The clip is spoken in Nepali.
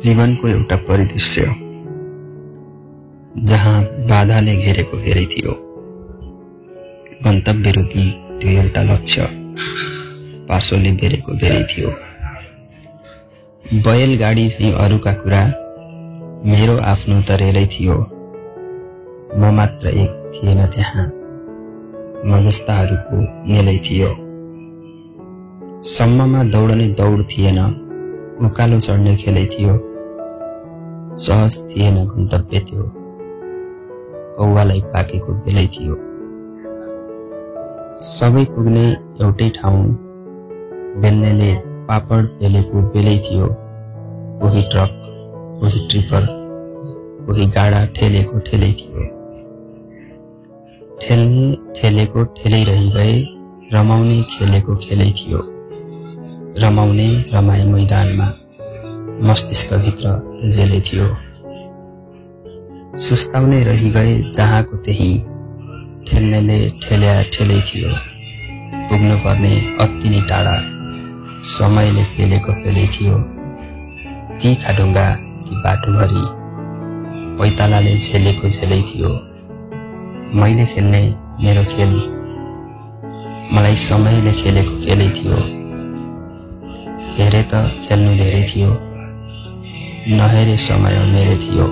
जीवनको एउटा परिदृश्य जहाँ बाधाले घेरेको घेरै थियो। गन्तव्य रूपी त्यो एउटा लक्ष्य पासोले बेरेको बेरै थियो। बैलगाडी झैं अरूका कुरा मेरो आफ्नो त रेलै थियो। म मात्र एक थिएन त्यहाँ, म जस्ताहरूको मेलै थियो। सम्ममा दौडने दौड थिएन, उकालो चढ्ने खेलै थियो। सहज थिएन गन्तव्य त्यो, कौवालाई पाकेको बेलै थियो। सबै पुग्ने एउटै ठाउँ, बेल्नेले पापड पेलेको बेलै थियो। कोही ट्रक, कोही ट्रिपर, कोही गाडा ठेलेको ठेलै थियो। ठेल्ने ठेलेको ठेलै रहि गए, रमाउने खेलेको खेलै थियो। रमाउने रमाए मैदानमा, मस्तिष्कभित्र जेलै थियो। सुस्ताउने रहि गए जहाँको त्यही, ठेल्नेले ठेल्या ठेलै थियो। पुग्नुपर्ने अति नै टाढा, समयले पेलेको पेलै थियो। ती खाडुङ्गा ती बाटोभरि, पैतालाले झेलेको झेलै थियो। मैले खेल्ने मेरो खेल, मलाई समयले खेलेको खेलै थियो। हेरे त खेल्नु धेरै थियो, नहेरे समय मेरै थियो।